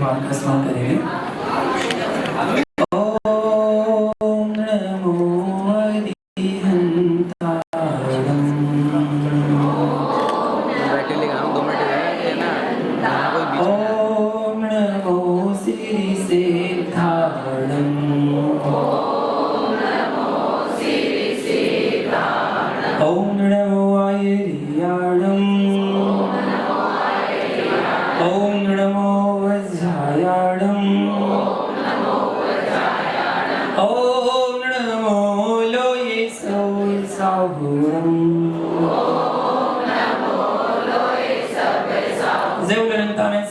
भगवान का स्मरण करेंगे। ओम नमो हरिहंतारम। बैठे लिखा हूँ 2 मिनट है ना, कोई बीच में ओम नमो श्री सिद्धारणम। ओम नमो आयर्याणम। ओम नमो वज्रायाणम। ओम नमो लोये साहुरम।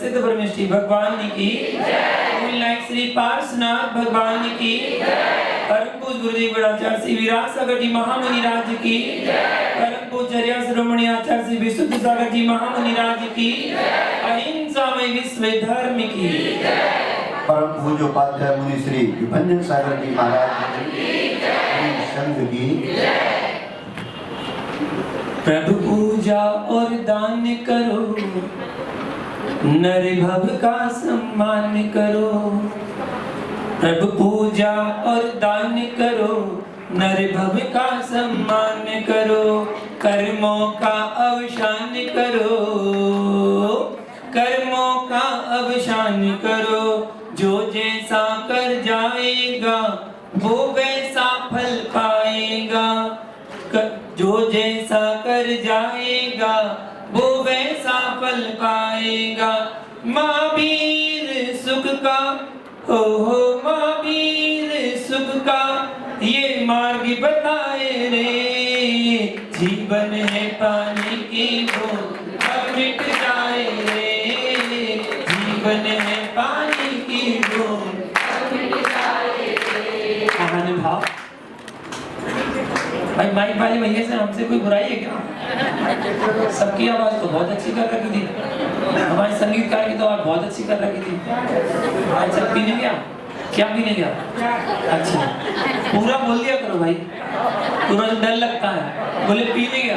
सिद्ध परमेश्वरी भगवान की लाइक श्री पार्श्वनाथ भगवान की परम पूज्य गुरुदेव आचार्य श्री विराट सागर जी महामुनि राज की परम पूज्य श्रोमणी आचार्य श्री विशुद्ध सागर जी महामुनि राज की अहिंसामय विश्व धर्म की परम पूज्य उपाध्याय मुनि श्री विभंजन सागर जी महाराज की संघ की प्रभु पूजा और दान करो, नर भव का सम्मान करो। प्रभु पूजा और दान करो, नर भव का सम्मान करो। कर्मों का अवसान करो, कर्मों का अवसान करो। जो जैसा कर जाएगा वो वैसा फल पाएगा। जो जैसा कर जाएगा वो वैसा फल पाएगा। महावीर सुख का हो महावीर सुख का ये मार्ग बताए रे। जीवन है पानी की बूंद अब मिट जाए रे। जीवन है पानी की बूंद अब मिट जाए रे। भाव भाई माइक वाले भैया से हमसे कोई बुराई है क्या? सबकी आवाज तो बहुत अच्छी कर रखी थी, हमारे संगीतकार की तो आवाज बहुत अच्छी कर रखी थी। आज सब पीने गया, क्या पीने गया? अच्छा पूरा बोल दिया करो भाई, पूरा डर लगता है। बोले पीने गया,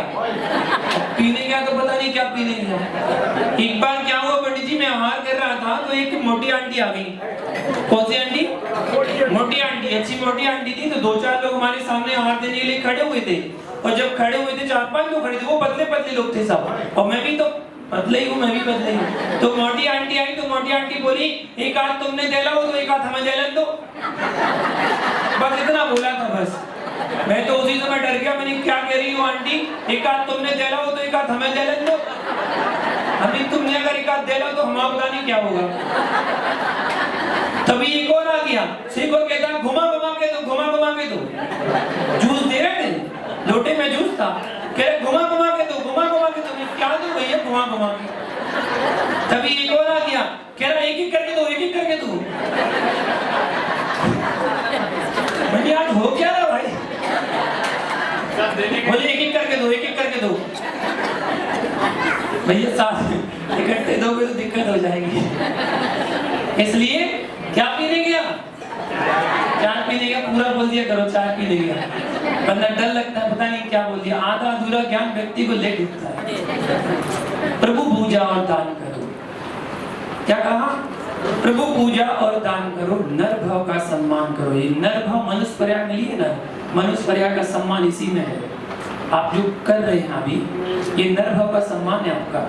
पीने गया तो पता नहीं क्या पीने गया। एक बार क्या हुआ पंडित जी, मैं आहार कर रहा था तो एक मोटी आंटी आ गई। कौन सी आंटी? मोटी आंटी। अच्छी मोटी आंटी थी तो 2-4 लोग हमारे सामने आहार देने के लिए खड़े हुए थे। और जब खड़े हुए थे 4-5 लोग खड़े थे, वो पतले पतले लोग थे सब, और मैं भी तो पतले ही हूँ, मैं भी पतले ही हूँ। तो मोटी आंटी आई तो मोटी आंटी बोली एक हाथ तुमने देला हो तो एक हाथ हमें देलन दो। बस इतना बोला था बस। मैं तो उसी समय डर गया, मैंने क्या कह रही हूँ आंटी, एक हाथ तुमने देला हो तो एक हाथ हमें देलन दो। अभी तुमने अगर एक हाथ देला तो हमारा पता नहीं क्या होगा। तभी एक और आ गया, एक और कहता घुमा घुमा के दो, घुमा घुमा के दो। जूस दे रहे थे, लोटे में जूस था, कह रहे घुमा घुमा के दो, घुमा घुमा के दो। क्या दो भैया घुमा घुमा के? तभी एक और आ गया, कह रहा एक एक करके दो, एक एक करके दो। भैया आज हो क्या रहा भाई? बोले एक एक करके दो, एक एक करके दो। भैया साथ इकट्ठे दोगे तो दिक्कत हो जाएगी। इसलिए क्या पीने गया? चाय पीने गया। पूरा बोल दिया करो चाय पीने गया, वरना डर लगता है पता नहीं क्या बोल दिया। आधा अधूरा ज्ञान व्यक्ति को ले डूबता है। प्रभु पूजा और दान करो। क्या कहा? प्रभु पूजा और दान करो, नर भाव का सम्मान करो। ये नर भाव मनुष्य पर्याय में लिए ना, मनुष्य पर्याय का सम्मान इसी में है। आप जो कर रहे हैं अभी, ये नर भाव का सम्मान है आपका।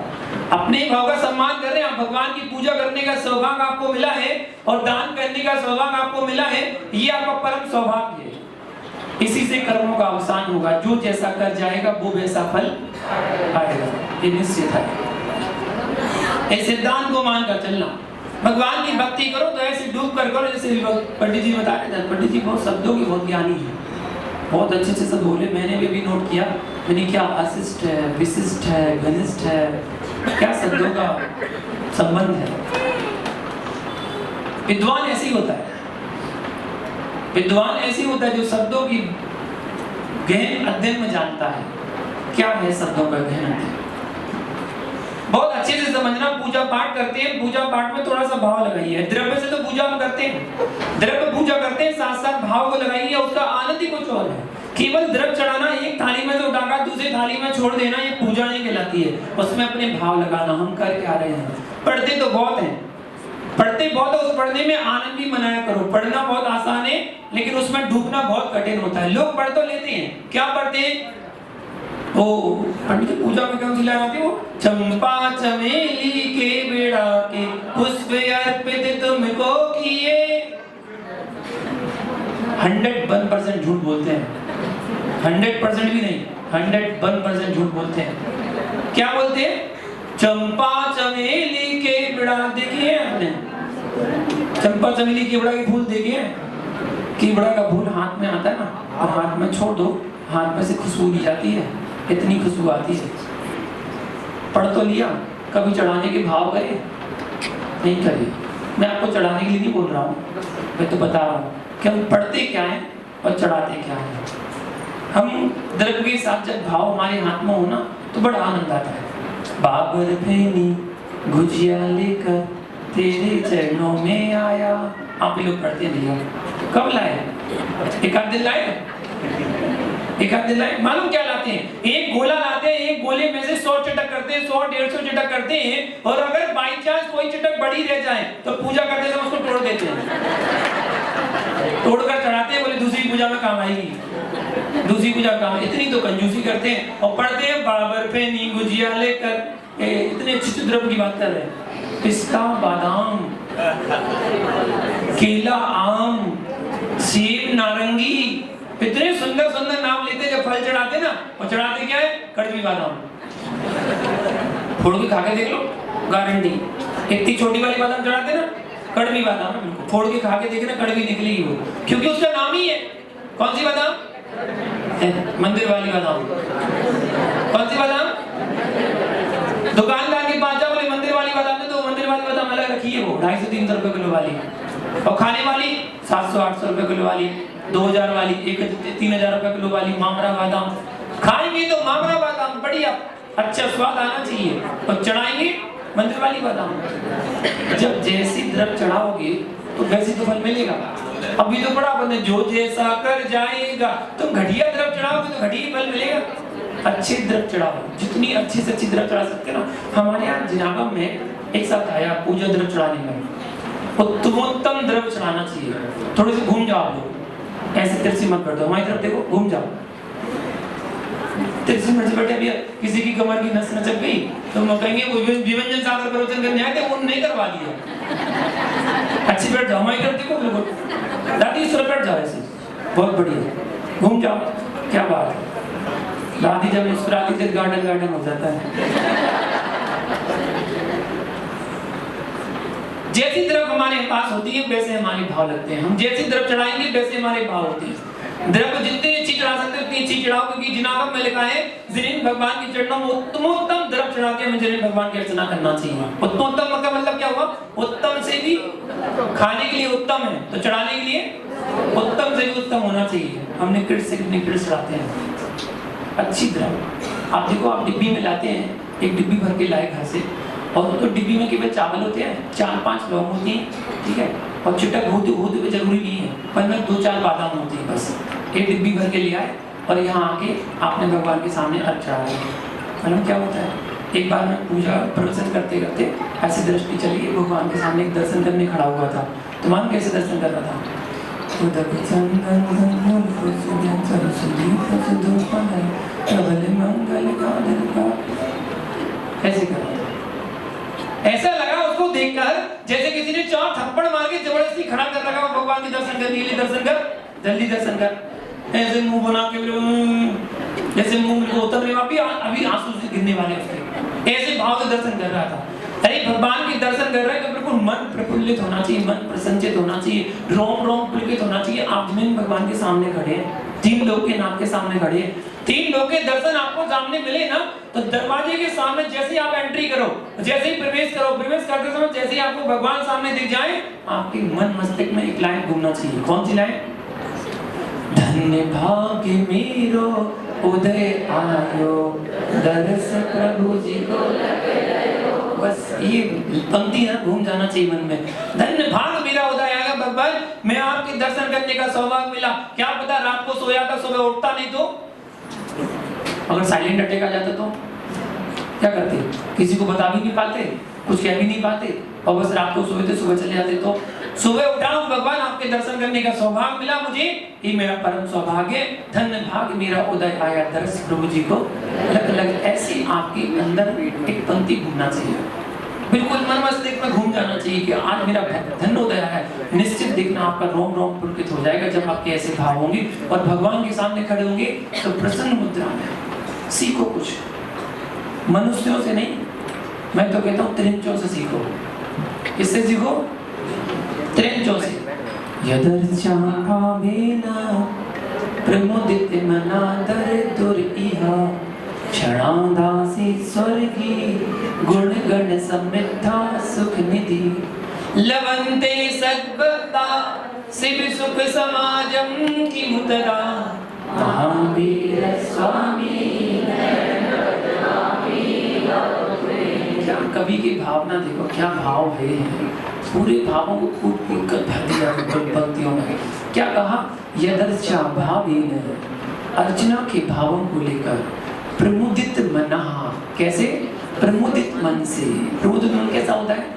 अपने भाव का सम्मान कर रहे हैं आप। भगवान की पूजा करने का सौभाग्य आपको मिला है और दान करने का सौभाग्य आपको मिला है, ये आपका परम सौभाग्य है। इसी से कर्मों का अवसान होगा। जो जैसा कर जाएगा वो वैसा फल पाएगा, ये निश्चित है। इस सिद्धांत को मानकर चलना। भगवान की भक्ति करो तो ऐसे डूब कर करो जैसे पंडित जी बता रहे थे। पंडित जी बहुत शब्दों के बहुत ज्ञानी है, बहुत अच्छे से सब बोले। मैंने भी नोट किया, मैंने क्या अशिष्ट है, विशिष्ट है, घनिष्ठ है, क्या शब्दों का संबंध है। विद्वान ऐसे ही होता है, विद्वान ऐसे ही होता है जो शब्दों की गहन अध्ययन में जानता है। क्या है शब्दों का गहन अध्ययन? बहुत अच्छे से समझना। पूजा पाठ करते हैं, पूजा पाठ में थोड़ा सा भाव लगाइए। द्रव्य से तो पूजा हम करते हैं, द्रव्य पूजा करते हैं, साथ साथ भाव को लगाइए। उसका आनंद ही कुछ और है। केवल द्रव्य चढ़ाना, एक थाली में से उठाकर दूसरी थाली में छोड़ देना, ये पूजा नहीं कहलाती है। उसमें अपने भाव लगाना। हम कर क्या रहे हैं? पढ़ते तो बहुत हैं, पढ़ते बहुत है, उस पढ़ने में आनंद भी मनाया करो। पढ़ना बहुत आसान है लेकिन उसमें डूबना बहुत कठिन होता है। लोग पढ़ तो लेते हैं, क्या पढ़ते हैं? ओ पंडित जी पूजा में कौन सी लाइन आती है? वो चंपा चमेली के बेड़ा के पुष्प अर्पित तुमको किए। 101% झूठ बोलते हैं, 100% भी नहीं, 101% झूठ बोलते हैं। क्या बोलते हैं? चंपा चमेली के बेड़ा, देखिए आपने चंपा चमेली के बेड़ा के फूल देखे हैं? केवड़ा का फूल हाथ में आता है ना, और हाथ में छोड़ दो, हाथ में से खुशबू ली जाती है, इतनी खुशबू आती है। पढ़ तो लिया, कभी चढ़ाने के भाव करे? नहीं करे। मैं आपको चढ़ाने के लिए नहीं बोल रहा हूँ, मैं तो बता रहा हूँ कि हम पढ़ते क्या है और चढ़ाते क्या है। हम द्रव्य के साथ जब भाव हमारे हाथ में हो ना तो बड़ा आनंद आता है। बाबर फेनी गुजिया लेकर तेरे चरणों में आया। आप लोग पढ़ते नहीं हो, कब लाए? एक आध दिन लाए, एक आध दिन लाए। मालूम क्या लाते हैं? एक गोला लाते हैं, एक गोले में से 100 चटक करते हैं, 100-150 चटक करते हैं, और अगर बाई चांस कोई चटक बड़ी रह जाए तो पूजा करते समय उसको तोड़ देते हैं, तोड़कर चढ़ाते हैं, बोले दूसरी पूजा में काम आएगी, दूसरी पूजा काम। इतनी तो कंजूसी करते हैं। और पढ़ते हैं बाबर पे नी गुजिया लेकर, इतने अच्छे द्रव्य की बात कर रहे हैं। पिस्ता बादाम केला आम सेब नारंगी, इतने सुंदर सुंदर नाम लेते जब फल चढ़ाते ना। और चढ़ाते क्या है? कड़वी बादाम। फोड़ के खा के देख लो, गारंटी। इतनी छोटी वाली बादाम चढ़ाते ना, कड़वी बादाम है, फोड़ के खा के देखना, कड़वी निकलेगी वो, क्योंकि उसका नाम ही है। कौन सी बादाम? मंदिर वाली बादाम। कौन सी बादाम? दुकानदार के पास जाओ, बोले मंदिर वाली बादाम है, तो मंदिर वाली बादाम अलग रखी है, वो 250-300 रुपए किलो वाली। और खाने वाली 700-800 रुपए किलो वाली, 2000 वाली, 3000 रुपए किलो वाली मामरा बादाम। खाएंगे तो मामरा बादाम बढ़िया अच्छा स्वाद आना चाहिए, और चढ़ाएंगे मंदिर वाली बादाम। जब जैसी द्रव्य चढ़ाओगे तो वैसी तो फल मिलेगा। अभी तो बड़ा बंदे जो जैसा कर जाएगा, तुम घटिया द्रव्य चढ़ाओगे तो घटिया फल मिलेगा। अच्छे द्रव्य चढ़ाओ, जितनी अच्छी से अच्छी द्रव्य चढ़ा सकते ना। हमारे यहाँ जिनागम में एक साथ आया पूजा द्रव्य चढ़ाने में, उत्तमोत्तम द्रव्य चढ़ाना चाहिए। थोड़े से घूम जाओ आप लोग, ऐसे तिरछी मत बैठो, हमारी तरफ देखो, घूम जाओ। तिरछी मत से बैठे, किसी की कमर की नस नचक गई तो हम कहेंगे वो विभंजन सागर प्रवचन करने आए थे, वो नहीं करवा दिया। अच्छी बैठ जाओ, हमारी तरफ देखो, बिल्कुल दादी इस तरफ बैठ जाओ, ऐसे बहुत बढ़िया, घूम जाओ। क्या बात है, दादी जब मुस्कुराती थी गार्डन गार्डन हो जाता है। जैसी तरफ हमारे पास होती है वैसे हमारे भाव लगते हैं। हम जैसी तरफ चढ़ाएंगे वैसे हमारे भाव होते हैं। द्रव्य जितने अच्छी चढ़ा सकते हो उतनी अच्छी चढ़ाओ, क्योंकि जिनागम में लिखा है जिन भगवान की चरणों में उत्तमोत्तम द्रव्य चढ़ा के हमें जिन भगवान की अर्चना करना चाहिए। उत्तमोत्तम का मतलब क्या हुआ? उत्तम से भी खाने के लिए उत्तम है तो चढ़ाने के लिए उत्तम से भी उत्तम होना चाहिए। हमने कृष्ण से कितने कृष्ण चढ़ाते हैं अच्छी द्रव्य। आप देखो, आप डिब्बी में लाते हैं, एक डिब्बी भर के लाए घर से, और तो डिब्बी में केवल चावल होते हैं, 4-5 लौंग होती हैं, ठीक है, और चिटक होते हुए जरूरी नहीं है, पर में 2-4 बादाम होती है बस। एक डिब्बी भर के ले आए और यहाँ आके आपने भगवान के सामने अर्घ चढ़ा दिया। मतलब क्या होता है, एक बार मैं पूजा प्रवचन करते करते ऐसी दृष्टि चली, भगवान के सामने एक दर्शन करने खड़ा हुआ था। तो मान कैसे दर्शन कर रहा था? ऐसे कर, ऐसा लगा उसको देखकर जैसे किसी ने 4 थप्पड़ मार के जबरदस्ती खड़ा कर रखा हो। भगवान के दर्शन करने के लिए, दर्शन कर, जल्दी दर्शन कर। ऐसे मुंह बना के जैसे मुंह में उतर रहे, अभी आंसू से गिरने वाले उसके, ऐसे भाव से दर्शन कर रहा था। अरे भगवान के दर्शन कर रहे हैं तो बिल्कुल मन प्रफुल्लित होना चाहिए, मन प्रसन्नचित होना चाहिए, रोम रोम पुलकित होना चाहिए। आप जिन भगवान के सामने खड़े हैं, 3 लोग के नाम के सामने खड़े हैं, 3 लोग के दर्शन आपको सामने मिले ना, तो दरवाजे के सामने जैसे ही आप एंट्री करो, जैसे ही प्रवेश करो, प्रवेश करते समय जैसे ही आपको भगवान सामने दिख जाए, आपके मन मस्तिष्क में एक लाइन घूमना चाहिए। कौन सी लाइन? धन्य भाग्य मेरो उदय आयो, दर्श प्रभु जी को लगे रहो। बस ये पंक्ति ना घूम जाना चाहिए मन में। धन्य भाग मेरा उदय आएगा भगवान, मैं आपके दर्शन करने का सौभाग्य मिला। क्या पता रात को सोया था, सुबह उठता नहीं तो, अगर साइलेंट अटैक आ जाता तो क्या करते? किसी को बता भी नहीं पाते, कुछ कह भी नहीं पाते और बस रात को सोए थे सुबह चले जाते। तो सुबह उठा हूं भगवान, आपके दर्शन करने का सौभाग्य मिला मुझे, ये मेरा परम सौभाग्य, धन्य भाग्य मेरा उदय आया दर्श प्रभु जी को लग लग। ऐसी आपके अंदर एक पंक्ति घूमना चाहिए, बिल्कुल मन मस्तिष्क में घूम जाना चाहिए कि आज मेरा धन्य उदय है। निश्चित देखना आपका रोम रोम पुलकित हो जाएगा जब आपके ऐसे भाव होंगे और भगवान के सामने खड़े होंगे तो प्रसन्न मुद्रा में सीखो कुछ, मनुष्यों से नहीं, मैं तो कहता हूँ त्रिंचों से सीखो। किससे सीखो? त्रिंचों से। यदर्चा भावेना प्रमुदित मना दर दुर्इहा क्षणादासी स्वर्गी गुण गण समृद्धा सुख निधि लवंते सद्भक्ता शिव सुख समाजम की मुद्रा महावीर स्वामी। क्या कवि की भावना देखो, क्या भाव है, पूरे भावों को खूब कूद कर भर दिया पंक्तियों में। क्या कहा? यदर्चा भावेन, अर्चना के भावों को लेकर प्रमुदित मनहा, कैसे? प्रमुदित मन से। प्रमुदित मन कैसा होता है?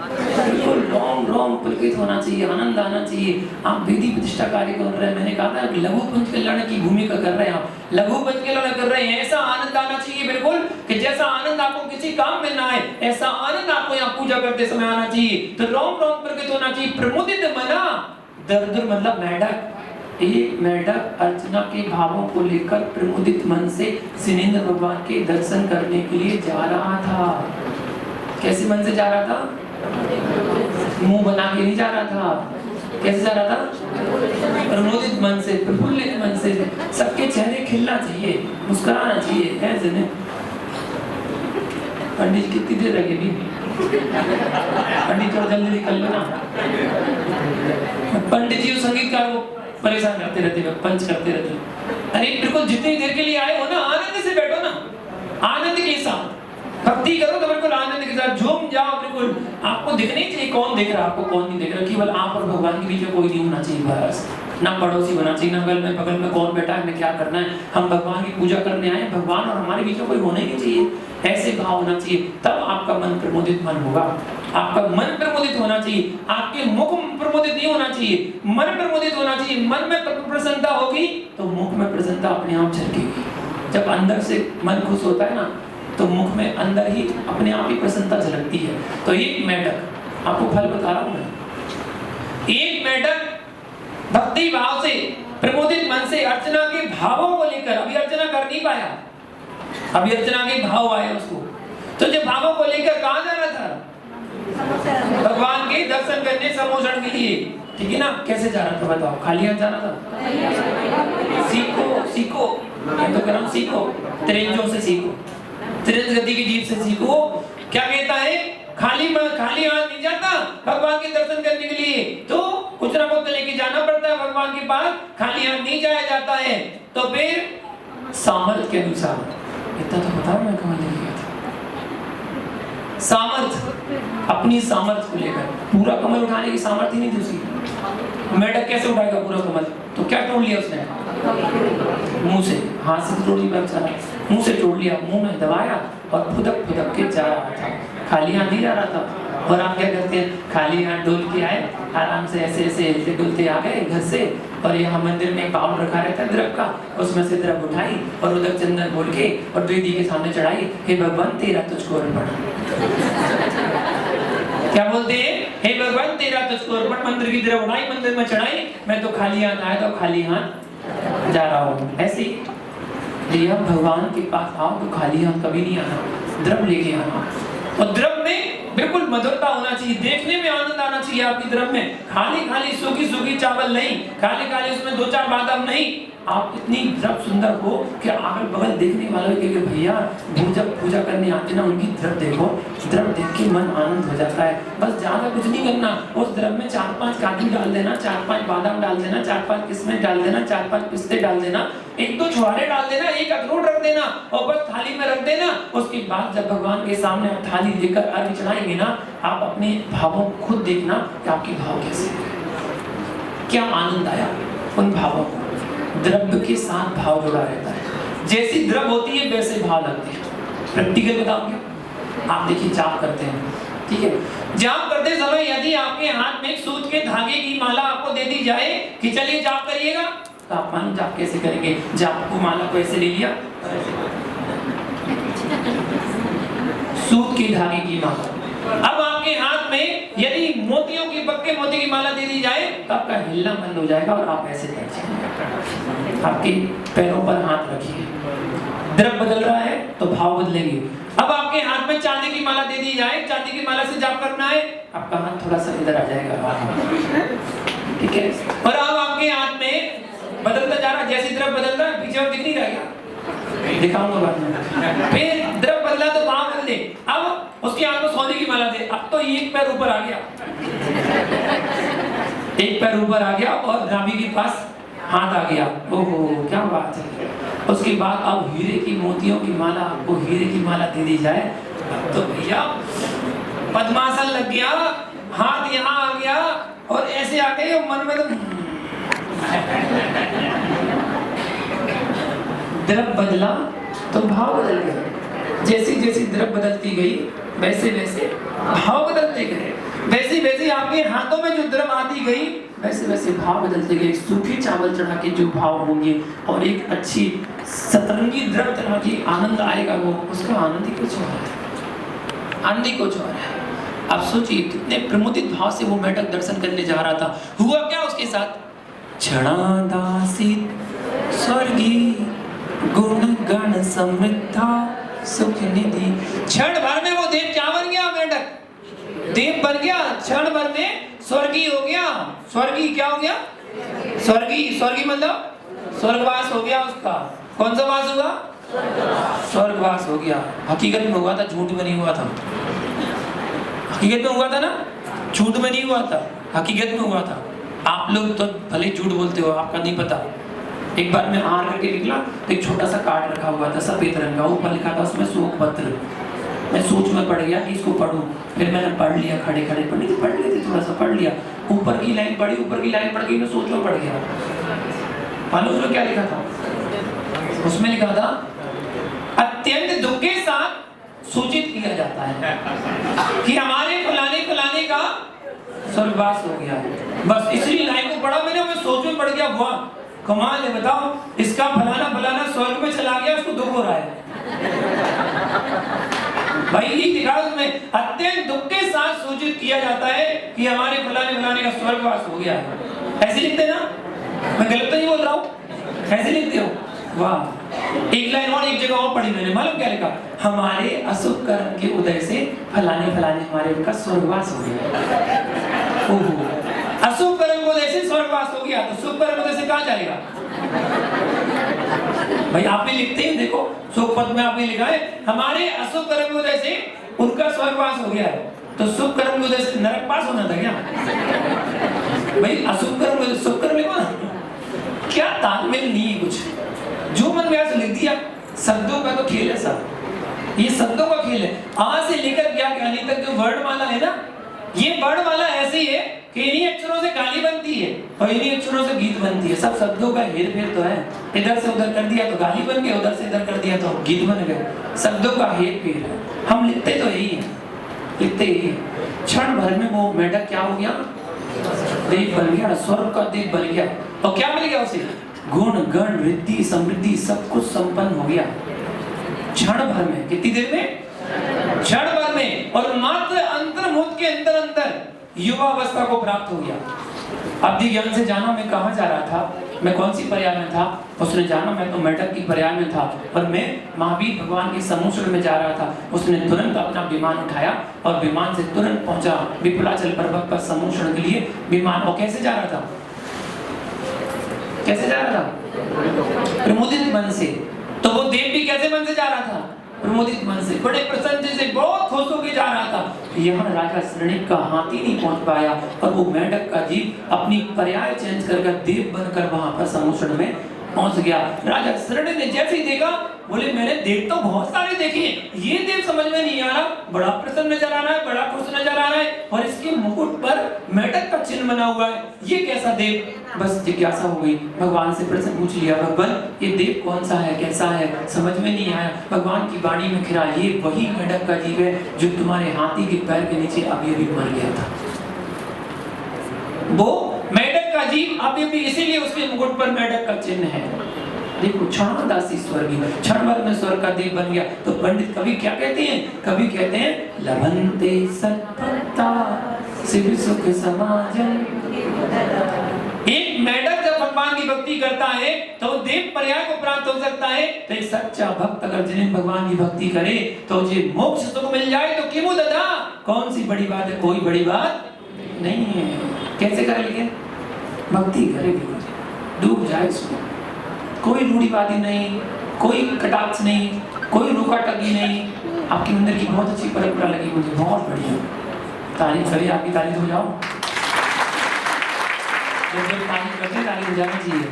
बिल्कुल रोम रोम पुलकित होना चाहिए, आनंद आना चाहिए। आप विधि प्रतिष्ठा कार्य कर रहे हैं, मैंने कहा था लघु पंच कल्याण की भूमिका कर रहे हैं, आप लघु पंच कल्याण कर रहे हैं, ऐसा आनंद आना चाहिए बिल्कुल कि जैसा आनंद आपको किसी काम में ना आए ऐसा आनंद आपको यहाँ पूजा करते समय आना चाहिए। तो रोम रोम पुलकित होना चाहिए। प्रमुदित मना, दर्द मतलब मेढक, एक मेढक अर्चना के भावों को लेकर प्रमुदित मन से सिनेंद्र भगवान के दर्शन करने के लिए जा रहा था। कैसे मन से जा रहा था? मुंह बना के नहीं जा रहा था। कैसे जा रहा था? प्रमुदित मन से, प्रफुल्लित मन से। सबके चेहरे खिलना चाहिए, मुस्कुराना चाहिए। ऐसे नहीं। पंडित कितनी देर लगेगी? पंडित थोड़ा जल्दी निकल लो ना। पंडित जी संगीतकार को परेशान करते रहते हैं, पंच करते रहते हैं। अरे बिल्कुल जितनी देर के लिए आए हो ना, आनंद से बैठो ना, आनंद के साथ भक्ति करो तो बिल्कुल आनंद के साथ झूम जाओ। बिल्कुल आपको दिखनी चाहिए कौन देख रहा है, आपको कौन नहीं देख रहा। केवल आप और भगवान के बीच में कोई नहीं होना चाहिए, बस ना पड़ोसी होना चाहिए, ना बगल में कौन बैठा है, हमें क्या करना है। हम भगवान की पूजा करने आए, भगवान और हमारे बीच में कोई होना ही नहीं चाहिए। ऐसे भाव होना चाहिए, तब आपका मन प्रमोदित मन होगा। आपका मन प्रमोदित होना चाहिए, आपके मुख प्रमोदित नहीं होना चाहिए, मन प्रमोदित होना चाहिए। मन में प्रसन्नता होगी तो मुख में प्रसन्नता अपने आप झलकेगी। जब अंदर से मन खुश होता है ना तो मुख में अंदर ही अपने आप ही प्रसन्नता झलकती है। तो एक मेढक, आपको फल बता रहा हूं मैं, एक मेढक भक्ति भाव से प्रमोदित मन से अर्चना के भावों को लेकर, अभी अर्चना कर नहीं पाया, अभी अर्चना के भाव आए उसको, तो जब भावों को लेकर कहां जाना था? भगवान के दर्शन करने, सम्मोहन के लिए। ठीक है ना? कैसे जा रहा था बताओ? खाली हाथ जाना था? सीखो सीखो, मैं तो कह रहा हूं सीखो, त्रिंजों से सीखो, त्रिंज गति की जीभ से सीखो। क्या कहता है? खाली हाथ नहीं जाता भगवान के दर्शन करने के लिए, तो कुछ ना कुछ लेके जाना पड़ता है भगवान के पास, खाली हाथ नहीं जाया जाता है। तो फिर सामर्थ्य के अनुसार, इतना तो बताओ मैं कहां ले गया था। सामर्थ्य, अपनी सामर्थ्य को लेकर, पूरा कमल उठाने की सामर्थ्य नहीं थी उसकी। मेढक कैसे उठाएगा पूरा कमल? तो क्या तोड़ लिया उसने? मुंह से, हाथ से तोड़ लिया बेचारा, मुंह से तोड़ लिया, मुंह में दबाया और फुदक फुदक के जा रहा था, खाली हाथ नहीं जा रहा था। और आप क्या करते हैं? खाली हाथ डोल के आए, आराम से ऐसे ऐसे हिलते डुलते आ गए घर से, और यहाँ मंदिर में बाउल रखा रहता है द्रव का, उसमें से द्रव उठाई और उधर चंदन बोल के और दीदी के सामने चढ़ाई, हे भगवान तेरा तुझको अर्पण। क्या बोलते हैं? हे भगवान तेरा तुझको अर्पण। मंदिर की द्रव उठाई, मंदिर में चढ़ाई, मैं तो खाली हाथ आया तो खाली हाथ जा रहा हूँ। ऐसे ही भगवान के पास आओ तो खाली हाथ कभी नहीं आना, द्रव लेके आना। और द्रव में बिल्कुल मधुरता होना चाहिए, देखने में आनंद आना चाहिए आपकी द्रव में। खाली सूखी सूखी चावल नहीं, खाली उसमें 2-4 बादाम नहीं, आप इतनी द्रव सुंदर हो कि अगल बगल देखने वालों के लिए भैया जब पूजा करने आते ना उनकी द्रव देखो, द्रव देख के मन आनंद हो जाता है। बस ज्यादा कुछ नहीं करना, उस द्रव में 4-5 काजू डाल देना, 4-5 बादाम डाल देना, 4-5 किस्में डाल देना, 4-5 पिस्ते डाल देना, 1-2 छुहारे डाल देना, 1 अखरोट रख देना और बस थाली में रख देना। उसके बाद जब भगवान के सामने आप थाली लेकर अर्घ्य चढ़ाएंगे ना, आप अपने भावों को खुद देखना कि आपके भाव कैसे, क्या आनंद आया उन भावों को। द्रव्य के साथ भाव जुड़ा रहता है, जैसी द्रव्य होती है वैसे भाव लगते हैं। प्रैक्टिकल बताओ क्या? आप देखिए जाप करते हैं, ठीक है। जाप करते समय यदि आपके हाथ में सूत के धागे की माला आपको दे दी जाए कि चलिए जाप करिएगा, तो आप मालूम जाप कैसे करेंगे? जाप को माला को ऐसे ले लिया, सूत के धागे की माला। अब आपके हाथ में यदि मोतियों की पक्के मोती की माला दे दी जाए तो आपका हिलना बंद हो जाएगा और आप ऐसे बैठ जाएंगे। आपके पैरों पर हाथ रखिए, द्रव बदल रहा है तो भाव बदलेंगे। अब आपके हाथ में चांदी की माला दे दी जाए, चांदी की माला से जाप करना है, आपका हाथ थोड़ा सा इधर आ जाएगा, ठीक है। और अब आपके हाथ में बदलता जा रहा है, जैसे द्रव बदल रहा है पीछे और दिख नहीं रहेगा, दिखाऊंगा बाद में। फिर द्रव बदला तो भाव बदले, अब उसके हाथ में सोने की माला दे, अब तो एक पैर ऊपर आ गया, एक पैर ऊपर आ गया और नाभि के पास हाथ आ गया। ओहो क्या बात है। उसके बाद अब हीरे की मोतियों की माला, आपको हीरे की माला दे दी जाए, अब तो भैया पद्मासन लग गया, हाथ यहाँ आ गया और ऐसे आ गए मन में तो द्रव बदला तो भाव बदल गया। जैसी जैसी द्रव बदलती गई वैसे वैसे भाव बदलते गए, वैसे वैसे आपके हाथों में जो द्रव आती गई वैसे वैसे भाव बदलते गए। सूखे चावल चढ़ा के जो भाव होंगे और एक अच्छी सतरंगी द्रव चढ़ा के आनंद आएगा, वो उसका आनंद ही कुछ और है, आनंद ही कुछ और है। आप सोचिए कितने प्रमुदित भाव से वो मेढक दर्शन करने जा रहा था। हुआ क्या उसके साथ? क्षणादासित स्वर्गी गुण गण समृद्धा सुख निधि। क्षण भर में वो देव क्या बन गया? मेढक देव बन गया, क्षण भर में स्वर्गीय हो गया। स्वर्गीय क्या हो गया? स्वर्गीय, स्वर्गीय मतलब स्वर्गवास हो गया उसका। कौन सा वास हुआ? स्वर्गवास हो गया। हकीकत में हुआ था, झूठ में नहीं हुआ था। हकीकत में हुआ था ना, झूठ में नहीं हुआ था, हकीकत में हुआ था। आप लोग तो भले झूठ बोलते हो, आपका नहीं पता। एक बार मैं आहार करके निकला तो एक छोटा सा कार्ड रखा हुआ था सफेद रंग का, ऊपर लिखा था उसमें शोक पत्र। मैं सोच में पड़ गया कि इसको पढूं, फिर मैंने पढ़ लिया, खड़े खड़े पढ़ी थी, पढ़ ली थी, थोड़ा सा पढ़ लिया, ऊपर की लाइन पढ़ी, ऊपर की लाइन पढ़ गई, मैं सोच में पड़ गया। मालूम उसमें क्या लिखा था? उसमें लिखा था अत्यंत दुख के साथ सूचित किया जाता है कि हमारे फलाने फलाने का स्वर्गवास हो गया। बस इसी लाइन को पढ़ा मैंने, मैं सोच में पड़ गया, वाह कमाल है, बताओ इसका फलाना फलाना स्वर्ग में चला गया, उसको दुख हो रहा है। भाई ये लिखा उसमें अत्यंत दुख के साथ सूचित किया जाता है कि हमारे फलाने फलाने का स्वर्गवास हो गया है। ऐसे लिखते ना, मैं गलत तो नहीं बोल रहा हूँ, ऐसे लिखते हो? वाह। एक लाइन और एक जगह और पढ़ी मैंने, मालूम क्या लिखा? हमारे अशुभ कर्म के उदय से फलाने फलाने हमारे उनका स्वर्गवास हो गया। ओहो, अशुभ कर्म के उदय से स्वर्गवास हो गया, तो शुभ कर्म उदय से कहाँ जाएगा? भाई आप भी लिखते हैं, देखो शुभ पद में आपने लिखा है हमारे अशुभ कर्म की वजह से उनका स्वर्गवास हो गया है, तो शुभ कर्म की वजह से नरक पास होना था क्या? भाई अशुभ कर्म शुभ कर्म लिखो ना, क्या तालमेल नहीं है कुछ, जो मन में आया लिख दिया। शब्दों का तो खेल है सब, ये शब्दों का खेल है। आ से लेकर क्या कहानी तक जो वर्णमाला है ना, ये वर्णमाला ऐसी है कि इन्हीं अक्षरों से कहानी बनती है और इन्हीं अक्षरों से गीत बनती है। सब शब्दों का हेर फेर तो है, इधर से उधर कर दिया तो गाली बन गए, उधर से इधर कर दिया तो गीत बन गए। शब्दों का हेर फेर है, हम लिखते तो यही है, लिखते यही है। क्षण भर में वो मेढक क्या हो गया? देव बन गया, स्वर्ग का देव बन गया। और क्या मिल गया उसे? गुण गण रिद्धि समृद्धि सब कुछ संपन्न हो गया क्षण भर में। कितनी देर में? क्षण भर में। और मात्र अंतर्मुख के अंदर अंदर युवा अवस्था को प्राप्त हो गया। अवधि ज्ञान से जाना मैं कहाँ जा रहा था, मैं कौन सी पर्याय में था, उसने जाना मैं तो मेढक की पर्याय में था और मैं महावीर भगवान के सम्मुख में जा रहा था। उसने तुरंत अपना विमान उठाया और विमान से तुरंत पहुंचा विपुलाचल पर्वत पर सम्मुख के लिए विमान। और कैसे जा रहा था? कैसे जा रहा था? प्रमुदित मन से। तो वो देव भी कैसे मन से जा रहा था? प्रमुदित मन से, बड़े प्रसन्न से, बहुत खुश होकर जा रहा था। यहाँ राजा श्रेणिक का हाथी नहीं पहुंच पाया और वो मेढक का जीव अपनी पर्याय चेंज कर देव बनकर वहां पर समुद्र में पहुंच गया। राजा श्रेणी ने जैसे ही देखा, बोले मैंने देव तो बहुत सारे देखे, ये देव समझ में नहीं आ रहा, बड़ा प्रसन्न नजर आ रहा है, बड़ा खुश नजर आ रहा है और इसके मुकुट पर मेढक का चिन्ह आसन बना हुआ है, ये कैसा देव? बस जिज्ञासा हो गई, भगवान से प्रश्न पूछ लिया, भगवान ये देव कौन सा है, कैसा है, समझ में नहीं आया। भगवान की वाणी में खिरा, ये वही मेढक का जीव है जो तुम्हारे हाथी के पैर के नीचे अभी अभी मर गया था। वो मेढक का जीव अभी अभी, इसीलिए उसके मुकुट पर मेढक का चिन्ह है। देखो क्षणदासी स्वर्गीय, क्षण भर में स्वर्ग का देव बन गया। तो पंडित कवि क्या कहते हैं? कवि कहते हैं लभन्ते सत्पत्ता शिव सुख समाजम। एक मेढक जब भगवान की भक्ति करता है तो देव पर्याय को प्राप्त हो सकता है। तो एक सच्चा भक्त अगर जिन्हें भगवान की भक्ति करे तो जे मोक्ष सुख मिल जाए तो किमु ददा, कौन सी बड़ी बात है? कोई बड़ी बात नहीं है। कैसे करे? लेकिन भक्ति करे, डूब जाए इसमें, कोई रूढ़िवादी नहीं, कोई कटाक्ष नहीं, कोई रोका टकी नहीं। आपके मंदिर की बहुत अच्छी परंपरा लगी मुझे, बहुत बढ़िया। तारीफ करिए, आपकी तारीफ हो जाओ। जब तारीफ करते हैं तारीफ हो जानी चाहिए।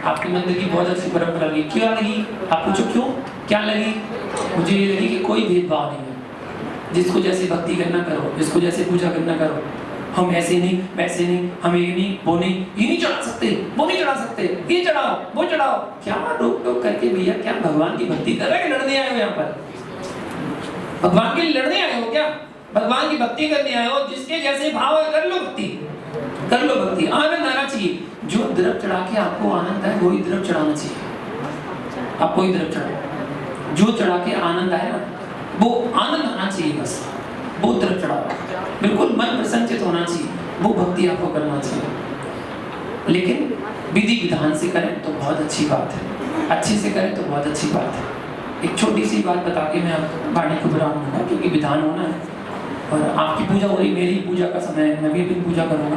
आपके मंदिर की बहुत अच्छी परंपरा लगी। क्यों लगी? आप पूछो क्यों क्या लगी? मुझे ये लगी कि कोई भेदभाव नहीं है, जिसको जैसे भक्ति करना करो, जिसको जैसे पूजा करना करो। हम ऐसे नहीं, वैसे नहीं, हम ये नहीं, वो नहीं, ये नहीं चढ़ा सकते, वो नहीं चढ़ा सकते, ये चढ़ाओ, वो चढ़ाओ। क्या रोक टोक करके भैया, क्या भगवान की भक्ति कर रहे हैं? लड़ने आए हो यहाँ पर? भगवान के लिए लड़ने आए हो क्या? भगवान की भक्ति करने आए हो। जिसके जैसे भाव है कर लो भक्ति, कर लो भक्ति। आनंद आना चाहिए। जो द्रव्य चढ़ा के आपको आनंद है वही द्रव्य चढ़ाना चाहिए। आप कोई द्रव्य चढ़ाओ, जो चढ़ा के आनंद आए ना वो आनंद आना चाहिए, बस वो द्रव्य चढ़ाओ। बिल्कुल मन प्रसन्नचित होना चाहिए, वो भक्ति आपको करना चाहिए। लेकिन विधि विधान से करें तो बहुत अच्छी बात है, अच्छे से करें तो बहुत अच्छी बात है। एक छोटी सी बात बता के मैं वाणी को बुलाऊंगा, क्योंकि विधान होना है और आपकी पूजा हो रही, मेरी पूजा का समय है, मैं भी अपनी पूजा करूंगा,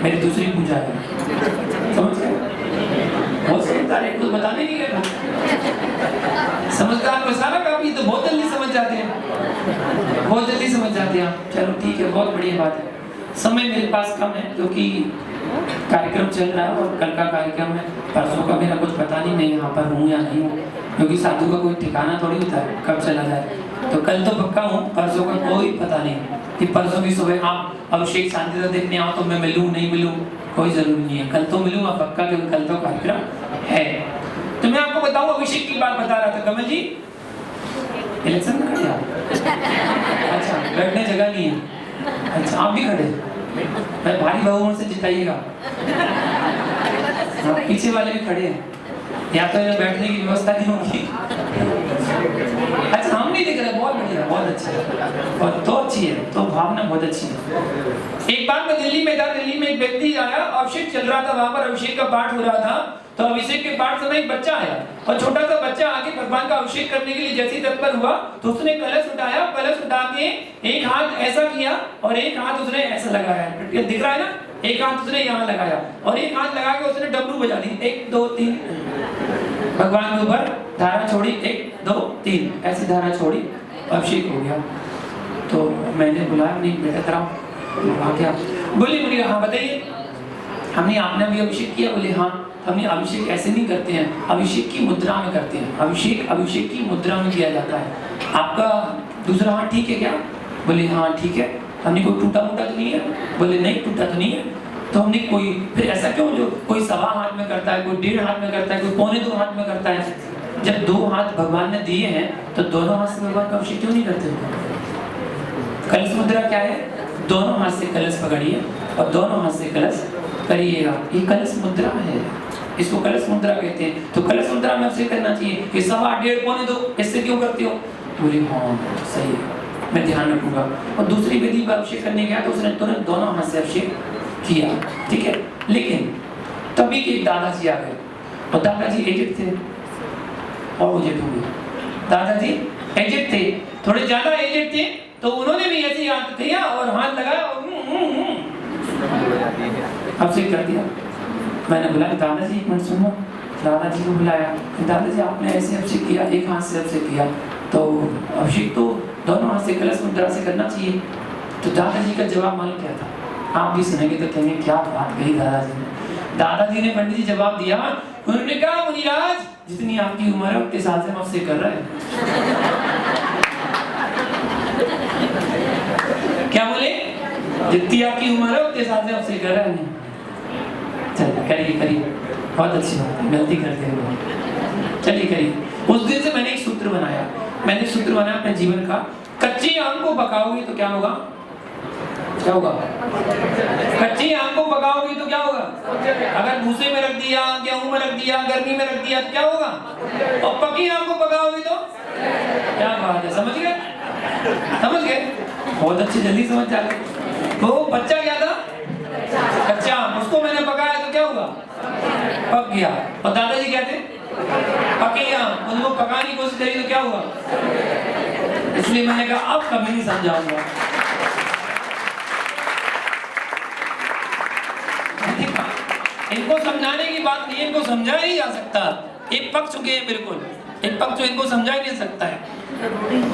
मेरी दूसरी पूजा है। समझ गए? बहुत समझदार है, कुछ बताने नहीं गए। समझदार को सारा काफी, तो बहुत जल्दी समझ जाते हैं, बहुत जल्दी समझ जाते हैं आप। चलो ठीक है, बहुत बढ़िया बात है। समय मेरे पास कम है क्योंकि कार्यक्रम चल रहा है और कल का कार्यक्रम है, परसों का मेरा कुछ पता नहीं, मैं यहाँ पर हूँ या नहीं हूँ, क्योंकि साधु का कोई ठिकाना थोड़ी होता है कब चला जाए। तो कल तो पक्का हूँ, परसों का कोई पता नहीं कि परसों की सुबह आप अभिषेक शांति देखने आओ तो मैं मिलूँ नहीं मिलूँ, कोई जरूरी नहीं है। कल तो मिलूंगा पक्का, क्योंकि कल तो कार्यक्रम है। तो मैं आपको बताऊँ, अभिषेक की बात बता रहा था। कमल जी इलेक्शन में खड़े आप? अच्छा, बैठने जगह नहीं है। अच्छा, आप भी खड़े? मैं भारी बहुमत से जिताइएगा। पीछे वाले भी खड़े हैं, या तो बैठने की व्यवस्था नहीं होगी। अच्छा, हम नहीं दिख रहे, बहुत बढ़िया, बहुत अच्छा है, और तो अच्छी है, तो भावना बहुत अच्छी है। एक बार मैं दिल्ली में था, दिल्ली में एक व्यक्ति आया, अभिषेक चल रहा था, वहां पर अभिषेक का पाठ हो रहा था। तो अभिषेक के पाठ समय एक बच्चा आया और छोटा सा बच्चा आके भगवान का अभिषेक करने के लिए जैसे ही तत्पर हुआ तो उसने कलश उठाया, कलश उठा के एक हाथ ऐसा किया और एक हाथ उसने ऐसा लगाया, दिख रहा है ना, एक हाथ उसने यहाँ लगाया और एक हाथ लगा के उसने डमरू बजा दी, 1 2 3, भगवान के ऊपर धारा छोड़ी, 1 2 3, ऐसी धारा छोड़ी, अभिषेक हो गया। तो मैंने बुलाया, नहीं बेटा कराओ, क्या बोली? बोली हाँ बताइए। हमने आपने भी अभिषेक किया? बोले हाँ। हमने अभिषेक ऐसे नहीं करते हैं, अभिषेक की मुद्रा में करते हैं। अभिषेक की मुद्रा में किया जाता है। आपका दूसरा हाथ ठीक है क्या? बोले हाँ ठीक है। हमने कोई टूटा मोटा तो नहीं है? बोले नहीं टूटा तो नहीं है। तो हमने कोई, फिर ऐसा क्यों, जो कोई 1.25 हाथ में करता है, कोई 1.5 हाथ में करता है, कोई 1.25 हाथ में करता है? जब 2 हाथ भगवान ने दिए हैं तो दोनों हाथ से भगवान का अभिषेक क्यों नहीं करते? कलश मुद्रा क्या है? दोनों हाथ से कलश पकड़िए और दोनों हाथ से कलश करिएगा, ये कलश मुद्रा है, इसको कलश मुद्रा कहते हैं। तो कलश मुद्रा में अभिषेक करना चाहिए कि 1.25 1.5 1.25 इससे क्यों करते हो? बोले हाँ सही है, मैं ध्यान रखूंगा। और दूसरी विधि पर अभिषेक करने गया तो उसने तुरंत दोनों हाथ से अभिषेक किया, ठीक है। लेकिन तभी के दादाजी आ गए और दादाजी एजेड थे और वो जेठ हो गए। दादाजी एजेड थे, थोड़े ज्यादा एजेड थे, तो उन्होंने भी ऐसे हाथ किया और हाथ लगाया और अभिषेक कर दिया। मैंने बुलाया, दादाजी एक मिनट सुनो। दादाजी को बुलाया, दादाजी आपने ऐसे अभिषेक किया, एक हाथ से अभिषेक किया, तो अभिषेक तो दोनों हाथ से कलश मुद्रा से करना चाहिए। तो दादाजी का जवाब मालूम क्या था? आप भी सुनेंगे तो कहेंगे क्या बात कही दादाजी ने। दादाजी ने पंडित जी जवाब दिया, उन्होंने कहा मुनिराज जितनी आपकी उम्र है उतने साल से हम अभिषेक कर रहे हैं। क्या बोले? जितनी आपकी उम्र है उतने हिसाब से आपसे कर रहा है। चलिए करिए करिए, बहुत अच्छी बात है, गलती करते हैं। चलिए करिए। उस दिन से मैंने एक सूत्र बनाया, अपने जीवन का। कच्ची आम को पकाओगे तो क्या होगा? क्या होगा? कच्ची आम को पकाओगे तो क्या होगा? अगर भूसे में रख दिया, गेहूं में रख दिया, गर्मी में रख दिया तो क्या होगा? और पकी आम को पकाओगे तो क्या बात है, समझ गए? समझ गए? बहुत अच्छी, जल्दी समझ जाए। तो बच्चा क्या था? कच्चा आम, उसको मैंने पकाया तो क्या हुआ? पक गया। और दादाजी क्या थे? पके आम, उनको पकाने की कोशिश करी तो क्या हुआ? इसलिए मैंने कहा अब कभी नहीं समझाऊंगा। इनको समझाने की बात नहीं है, इनको समझाया ही जा सकता। एक पक चुके हैं बिल्कुल, एक पक तो इनको समझा ही नहीं सकता है।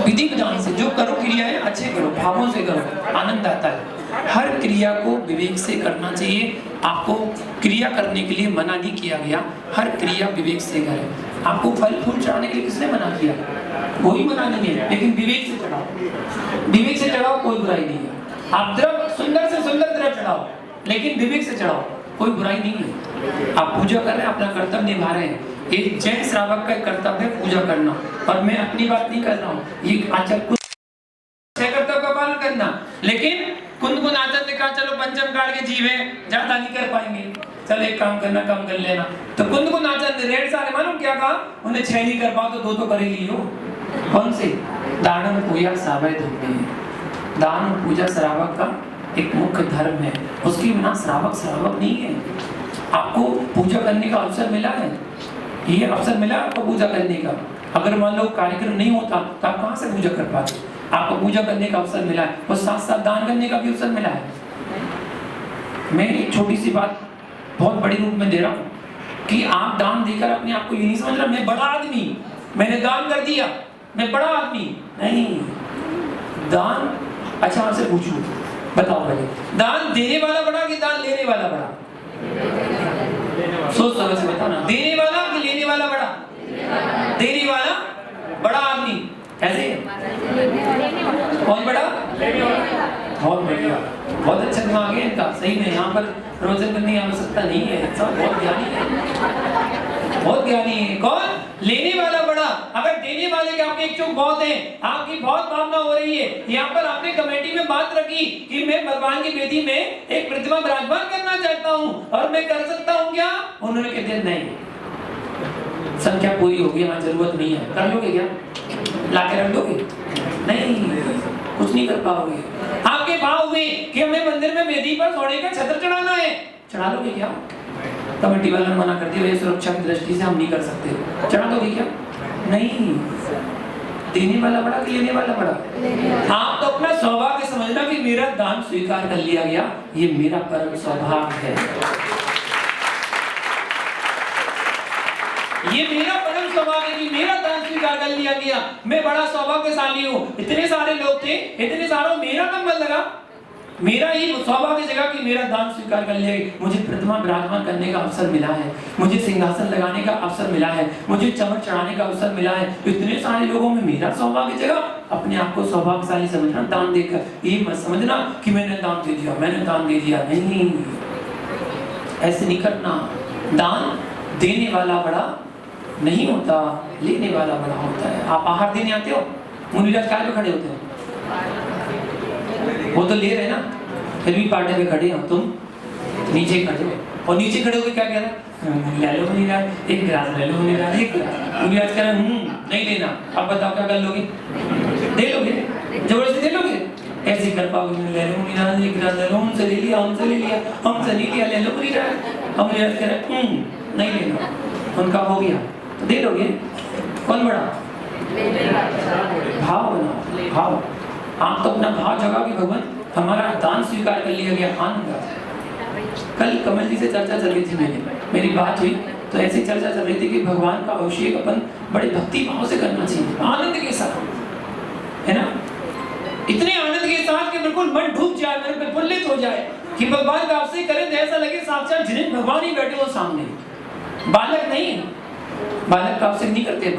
विधि विधान से जो करो क्रियाएं अच्छे करो, भावों से करो, आनंद आता है। हर क्रिया को विवेक से करना चाहिए। आपको क्रिया करने के लिए मना नहीं किया गया, हर क्रिया विवेक से करें। आपको फल फूल चढ़ाने के लिए किसने मना किया? कोई मना नहीं है, लेकिन विवेक से चढ़ाओ। विवेक से चढ़ाओ, कोई बुराई नहीं है। आप द्रव सुंदर से सुंदर द्रव चढ़ाओ, लेकिन विवेक से चढ़ाओ, कोई बुराई नहीं है। आप पूजा कर रहे हैं, अपना कर्तव्य निभा रहे हैं। एक जैन श्रावक का कर्तव्य है पूजा करना, और मैं अपनी बात नहीं कर रहा हूँ, ये आचार्य कुछ कर्तव्य का पालन करना। लेकिन कुंद आचार्य ने कहा चलो पंचम काल के जीव है, ज्यादा नहीं कर पाएंगे, चल एक काम करना, कम कर लेना। तो कुंद आचार्य ने 1.5 साल मालूम क्या कहा? उन्हें 6 नहीं कर पाओ तो 2 तो कर ही लियो। कौन से? दान पूजा श्रावक धर्म है। दान पूजा श्रावक का एक मुख्य धर्म है, उसके बिना श्रावक नहीं है। आपको पूजा करने का अवसर मिला है, ये अवसर मिला आपको पूजा करने का। अगर मान लो कार्यक्रम नहीं होता तो आप कहाँ से पूजा कर पाते? आपको पूजा करने का अवसर मिला है, और साथ साथ दान करने का भी अवसर मिला है। मैं एक छोटी सी बात बहुत बड़ी रूप में दे रहा हूँ कि आप दान देकर अपने आप को ये नहीं समझ रहा मैं बड़ा आदमी, मैंने दान कर दिया, मैं बड़ा आदमी नहीं। दान, अच्छा आपसे पूछूं, बताओ पहले, दान देने वाला बड़ा कि दान लेने वाला बड़ा? सोच समझ से बताओ ना, देने वाला कि लेने वाला बड़ा? देने वाला बड़ा आदमी। कैसे? कौन बड़ा? बहुत बढ़िया, बहुत अच्छा दिमाग है इनका। सही में यहाँ पर प्रवचन करने की आवश्यकता नहीं है, सब बहुत ज्ञानी है, बहुत ज्ञानी है। कौन? लेने वाला बड़ा। अगर देने वाले के आपके इच्छुक बहुत हैं, आपकी बहुत भावना हो रही है, यहाँ पर आपने कमेटी में बात रखी कि मैं भगवान की वेदी में एक प्रतिमा विराजमान करना चाहता हूँ और मैं कर सकता हूँ क्या? उन्होंने कह दिया नहीं, संख्या पूरी होगी, हमारी जरूरत नहीं है। कर लोगे क्या? लाके रख दोगे? नहीं, कुछ नहीं कर पाओगे। आपके भाव हुए कि हमें मंदिर में वेदी पर सोने का छत्र चढ़ाना है, चढ़ा लोगे क्या? कमेटी वालों ने मना कर दिया, ये सुरक्षा की दृष्टि से हम नहीं कर सकते, चढ़ा दोगे क्या? नहीं। देने वाला बड़ा कि लेने वाला बड़ा? आप तो अपना सौभाग्य समझना कि मेरा दान स्वीकार कर लिया गया, ये मेरा परम सौभाग्य है, ये मेरा परम सौभाग्य है कि मेरा दान स्वीकार कर लिया गया, मैं बड़ा सौभाग्यशाली हूँ। इतने सारे लोग थे, इतने सारों मेरा नंबर लगा, मेरा ही सौभाग्य जगह कि मेरा दान स्वीकार कर लिया गया। मुझे प्रतिमा विराजमान करने का अवसर मिला है, मुझे सिंहासन लगाने का अवसर मिला है, मुझे चमर चढ़ाने का अवसर मिला है। इतने सारे लोगों में मेरा सौभाग्य जगह। अपने आप को सौभाग्यशाली समझना दान देकर, ये मत समझना कि मैंने दान दे दिया, मैंने दान दे दिया। नहीं, ऐसे नहीं करना। दान देने वाला बड़ा नहीं होता, लेने वाला बड़ा होता है। आप आहार देने आते हो, मुनिराज काय पे खड़े होते हैं? वो तो ले रहे ना, फिर भी पार्टी पे खड़े हो, तुम नीचे खड़े हो, और नीचे खड़े होकर क्या कह रहे? ले लो मुनिराज, एक गिलास ले लो मुनिराज, एक गिलास। मुनिराज कह रहे नहीं लेना। अब बताओ क्या कर लोगे? दे लोगे? जबरदस्ती दे लोगे? ऐसे कर पाओगे? ले लो मुनिराज, एक गिलास ले लो, हमसे ले लिया, हमसे ले लिया, हमसे नहीं लिया, ले लो मुनिराज। अब मुनिराज कह रहे नहीं लेना, उनका हो गया तो दे दोगे? कौन बड़ा? भाव बनाओ, भाव। आप तो अपना भाव जगा कि भगवान हमारा दान स्वीकार कर लिया गया, आनंद। कल कमल जी से चर्चा चल रही थी, मेरी बात हुई तो ऐसी चर्चा चल रही थी कि भगवान का अभिषेक अपन बड़े भक्ति भाव से करना चाहिए, आनंद के साथ, है ना? इतने आनंद के साथ कि बिल्कुल मन डूब जाए, मन प्रफुल्लित हो जाए कि भगवान का अभिषेक करें तो ऐसा लगे साक्षात जिन्हें भगवान ही बैठे हो सामने। बालक नहीं, बालक का अभिषेक नहीं करते,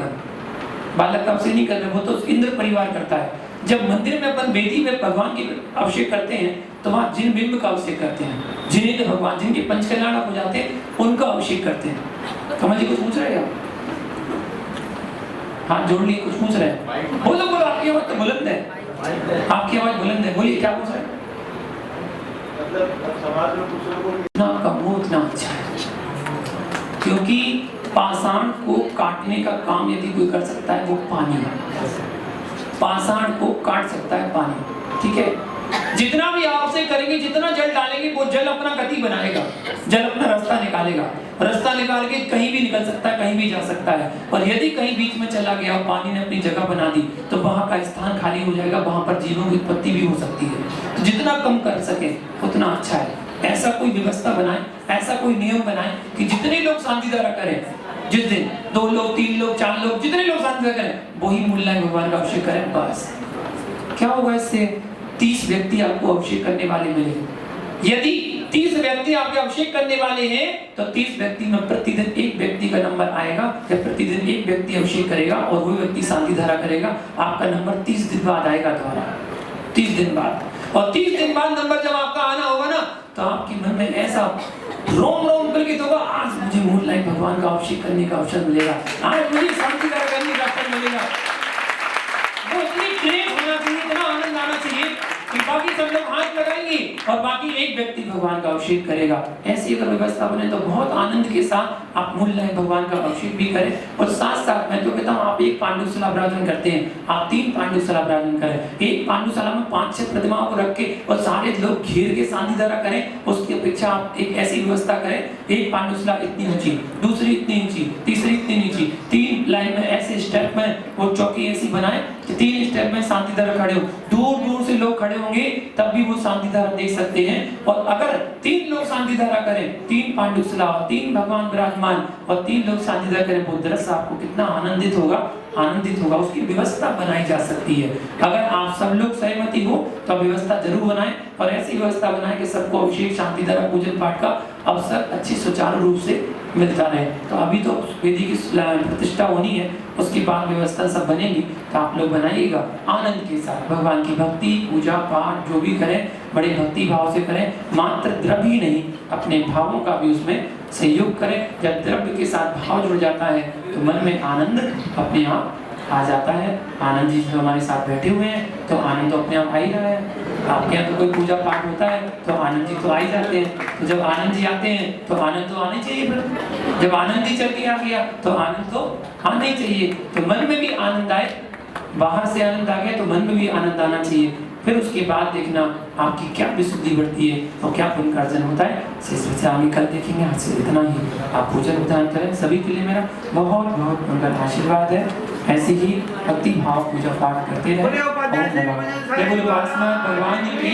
बालक का अभिषेक नहीं करते, वो तो इंद्र परिवार करता है। जब मंदिर में अपन वेदी में भगवान की अभिषेक करते हैं तो वहाँ जिन बिंब का अभिषेक करते हैं, जिन्हें भगवान जिनके पंच कल्याणक हो जाते हैं उनका अभिषेक करते हैं। कमल जी कुछ पूछ रहे हैं आप? हाथ जोड़ लिए, कुछ पूछ रहे हैं? बोलो बोलो, आपकी आवाज तो बुलंद है, आपकी आवाज बुलंद है, बोलिए क्या पूछ रहे हैं? आपका मुंह इतना अच्छा है क्योंकि पाषाण को काटने का काम यदि कोई कर सकता है वो पानी है। पाषाण को काट सकता है पानी, ठीक है। जितना भी आपसे करेंगे, जितना जल डालेंगे, वो जल अपना गति बनाएगा, जल अपना रास्ता निकालेगा। रास्ता निकाल के कहीं भी निकल सकता है, कहीं भी जा सकता है। और यदि कहीं बीच में चला गया और पानी ने अपनी जगह बना दी तो वहां का स्थान खाली हो जाएगा, वहां पर जीवों की उत्पत्ति भी हो सकती है। तो जितना कम कर सके उतना अच्छा है। ऐसा कोई व्यवस्था बनाए, ऐसा कोई नियम बनाए कि जितने लोग शांति धारा करें, जिस दिन 2 लोग 3 लोग 4 लोग जितने लोग शांति धारा करें वही मूललाइन भगवान का अभिषेक करें। बस क्या होगा इससे? 30 व्यक्ति आपको अभिषेक करने वाले मिले। यदि 30 व्यक्ति आपके अभिषेक करने वाले हैं तो 30 व्यक्ति में प्रतिदिन एक व्यक्ति का नंबर आएगा, या प्रतिदिन एक व्यक्ति अभिषेक करेगा और वो व्यक्ति शांति धारा करेगा। आपका नंबर 30 दिन बाद आएगा दोबारा, 30 दिन बाद। और 30 दिन बाद नंबर जब आपका आना होगा ना तो आपके मन में ऐसा रोम रोम पुलकित होगा, आज मुझे मूललाइन भगवान का अभिषेक करने का अवसर मिलेगा, आज मुझे शांति धारा करने का अवसर मिलेगा। वो इतनी क्रेज होना चाहिए, इतना आनंद आना चाहिए कि बाकी सब लोग हाथ लगाएंगे और बाकी एक व्यक्ति भगवान का अभिषेक करेगा। ऐसी अगर व्यवस्था बने तो बहुत आनंद के साथ आप मूललाइन भगवान का अभिषेक भी करें। और साथ साथ मैं तो कहता हूँ आप एक पांडुशाला विराजन करते हैं, आप 3 पांडुशाला विराजन करें। एक पांडुशाला में 5-6 प्रतिमाओं को रख के और सारे लोग घेर के शांति धारा करें। उसकी अपेक्षा आप एक ऐसी व्यवस्था करें, एक पांडुशाला इतनी ऊंची, दूसरी इतनी ऊंची, तीसरी इतनी नीची, 3 लाइन में ऐसे स्टेप में वो चौकी ऐसी बनाए कि 3 स्टेप में शांति धारा खड़े हो। दूर दूर से लोग खड़े होंगे तब भी वो शांति धारा देख सकते हैं। और अगर 3 लोग शांति धारा करें, 3 पांडुशाला, 3 भगवान विराजमान और 3 लोग शांति धारा करें, वो दृश्य आपको कितना आनंदित होगा। उसकी व्यवस्था बनाई जा सकती है। अगर आप सब लोग सहमति हो तो व्यवस्था जरूर बनाएं और ऐसी व्यवस्था बनाएं कि सबको अभिषेक, शांति धारा, पूजन पाठ का अवसर अच्छी सुचारू रूप से मिलता रहे। तो अभी तो वेदी की प्रतिष्ठा होनी है, उसके बाद व्यवस्था सब बनेगी तो आप लोग बनाइएगा आनंद के साथ। भगवान की भक्ति, पूजा पाठ जो भी करें बड़े भक्ति भाव से करें, मात्र द्रव्य ही नहीं अपने भावों का भी उसमें सहयोग करें। जब द्रव्य के साथ भाव जुड़ जाता है तो मन में आनंद अपने आप आ जाता है। आनंद जी जो हमारे साथ बैठे हुए हैं तो आनंद तो अपने आप आ ही रहा है। आपके यहाँ तो कोई पूजा पाठ होता है तो आनंद जी तो आ ही जाते हैं। तो जब आनंद जी आते हैं तो आनंद तो आना चाहिए। फिर जब आनंद जी चल के आ गया तो आनंद तो आना ही चाहिए। तो मन में भी आनंद आए, बाहर से आनंद आ गया तो मन में भी आनंद आना चाहिए। फिर उसके बाद देखना आपकी क्या विशुद्धि बढ़ती है और क्या पुण्य का अर्जन होता है। से आगे कल देखेंगे। आज से इतना ही, आप पूजन विधान करें। सभी के लिए मेरा बहुत बहुत उनका आशीर्वाद है। ऐसे ही भक्ति भाव पूजा पाठ करते रहे। भगवान की